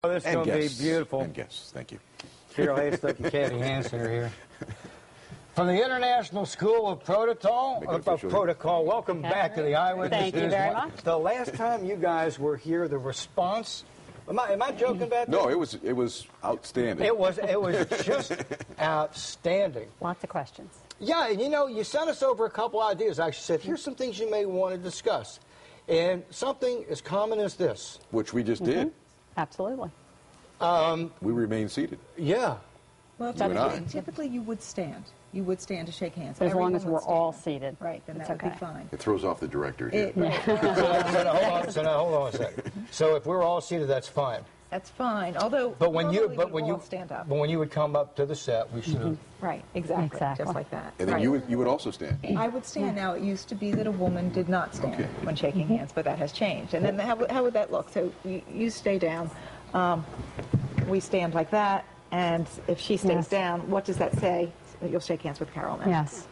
Oh, this is going to be beautiful. And guests, thank you. Carol Haislip and Cathleen Hanson are here. From the International School of Protocol, welcome back to the Eyewitness. Thank you very much. The last time you guys were here, the response, am I joking about that? No, it was outstanding. It was just outstanding. Lots of questions. Yeah, and you sent us over a couple ideas. I actually said, here's some things you may want to discuss. And something as common as this. Which we just did. Absolutely. We remain seated. Yeah. Well, typically you would stand. You would stand to shake hands. As long as we're all seated. Right, then that would be fine. It throws off the director here. So now hold on a second. So if we're all seated, that's fine. That's fine. Although, when you stand up. But when you would come up to the set, we should have. Right, exactly, just like that. And then you would also stand. I would stand. Now, it used to be that a woman did not stand when shaking hands, but that has changed. And then how would that look? So you stay down. We stand like that. And if she stays down, what does that say? You'll shake hands with Carol now. Yes.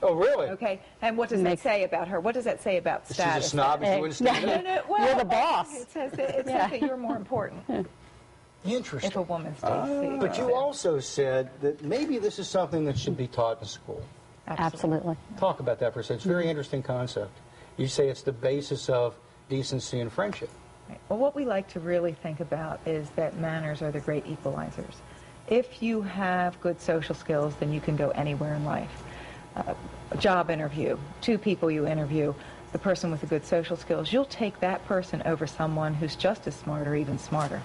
Oh, really? Okay. And what does that say about her? What does that say about status? She's a snob if she wouldn't stand up? No, well, you're the boss. It says that you're more important. Interesting. If a woman stays seated. But you also said that maybe this is something that should be taught in school. Absolutely. Talk about that for a second. It's a very interesting concept. You say it's the basis of decency and friendship. Right. Well, what we like to really think about is that manners are the great equalizers. If you have good social skills, then you can go anywhere in life. A job interview, 2 people you interview, the person with the good social skills, you'll take that person over someone who's just as smart or even smarter.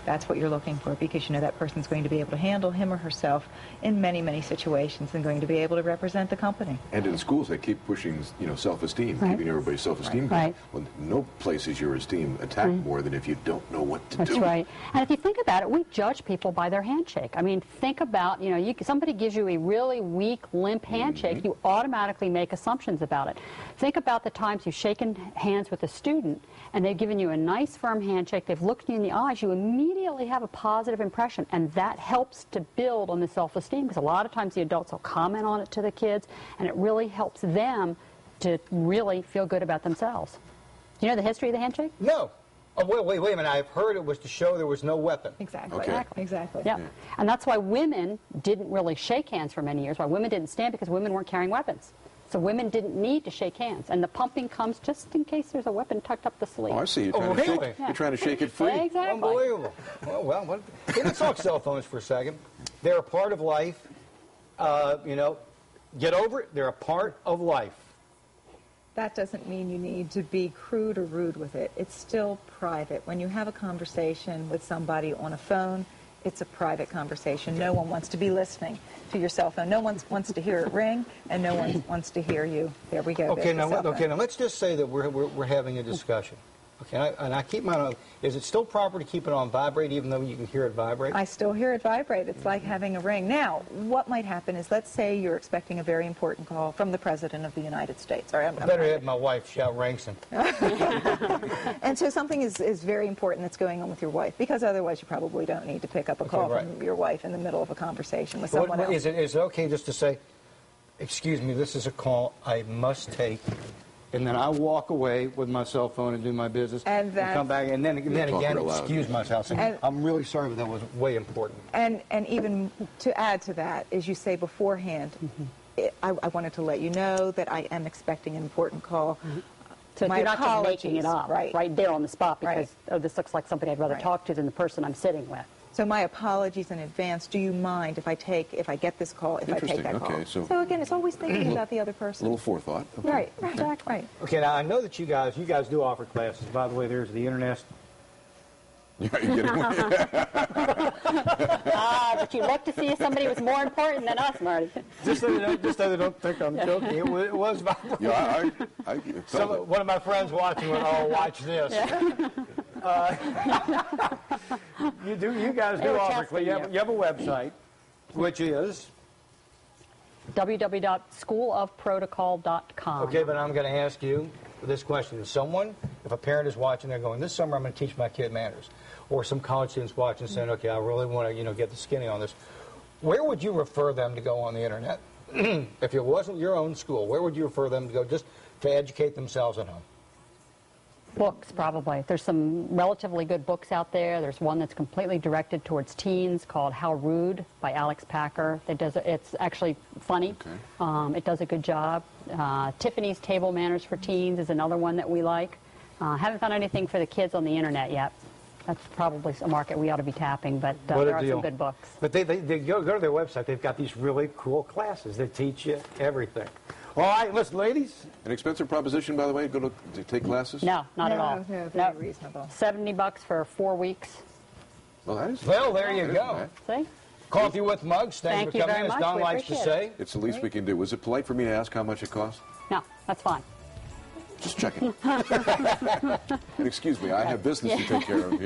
That's what you're looking for, because you know that person's going to be able to handle him or herself in many, many situations and going to be able to represent the company. And in schools, they keep pushing, self-esteem, keeping everybody's self-esteem going. Right. Well, no place is your esteem attacked more than if you don't know what to do. That's right. And if you think about it, we judge people by their handshake. I mean, think about, somebody gives you a really weak, limp handshake, you automatically make assumptions about it. Think about the times you've shaken hands with a student and they've given you a nice, firm handshake, they've looked you in the eyes, you immediately have a positive impression, and that helps to build on the self-esteem, because a lot of times the adults will comment on it to the kids, and it really helps them to really feel good about themselves. Do you know the history of the handshake? No. Oh, wait a minute. I've heard it was to show there was no weapon. Exactly. Okay. Exactly. Yeah. And that's why women didn't really shake hands for many years, why women didn't stand, because women weren't carrying weapons. So women didn't need to shake hands. And the pumping comes just in case there's a weapon tucked up the sleeve. Oh, I see. You're trying to shake it free. Exactly. Unbelievable. Well, let's talk cell phones for a second. They're a part of life. Get over it. They're a part of life. That doesn't mean you need to be crude or rude with it. It's still private. When you have a conversation with somebody on a phone, it's a private conversation. No one wants to be listening to your cell phone. No one wants to hear it ring, and no one wants to hear you. There we go. Okay, now let's just say that we're having a discussion. Okay, and I keep mine on. Is it still proper to keep it on vibrate, even though you can hear it vibrate? I still hear it vibrate. It's like having a ring. Now, what might happen is, let's say you're expecting a very important call from the President of the United States. I better have my wife shout Rankson. And so something is very important that's going on with your wife, because otherwise you probably don't need to pick up a call from your wife in the middle of a conversation with someone else. Is it okay just to say, excuse me, this is a call I must take, and then I walk away with my cell phone and do my business, and come back, and then again excuse myself. And I'm really sorry, but that was way important. And even to add to that is, you say beforehand, I wanted to let you know that I am expecting an important call. So you're not just making it up right there on the spot because, oh, this looks like somebody I'd rather talk to than the person I'm sitting with. So my apologies in advance. Do you mind if I get this call, if I take that call? So again, it's always thinking about the other person. A little forethought. Okay. Right, exactly. Right. Okay, now I know that you guys do offer classes. By the way, there's the internet. Yeah, you're getting one. But you look to see if somebody was more important than us, Marty. Just so they don't think I'm joking. It was vibrant. Yeah, one of my friends watching went, "Oh, watch this." Yeah. You guys do offer classes. You have a website, which is www.schoolofprotocol.com. Okay, but I'm going to ask you this question. If a parent is watching, they're going, this summer I'm going to teach my kid manners. Or some college students watching saying, okay, I really want to, get the skinny on this. Where would you refer them to go on the internet? If it wasn't your own school, where would you refer them to go just to educate themselves at home? Books, probably. There's some relatively good books out there. There's one that's completely directed towards teens called How Rude by Alex Packer. It's actually funny. Okay. It does a good job. Tiffany's Table Manners for Teens is another one that we like. Haven't found anything for the kids on the internet yet. That's probably a market we ought to be tapping, but there are some good books. But they go to their website. They've got these really cool classes that teach you everything. All right, listen, ladies. An expensive proposition, by the way, to take classes? No, not at all. No, very reasonable. $70 for 4 weeks. Well, that is. Well, there you go. See? Coffee with mugs. Thank Thank you you for coming very in, as much. Don We likes to appreciate say. It's the least we can do. Was it polite for me to ask how much it cost? No, that's fine. Just checking. And excuse me, I have business to take care of here.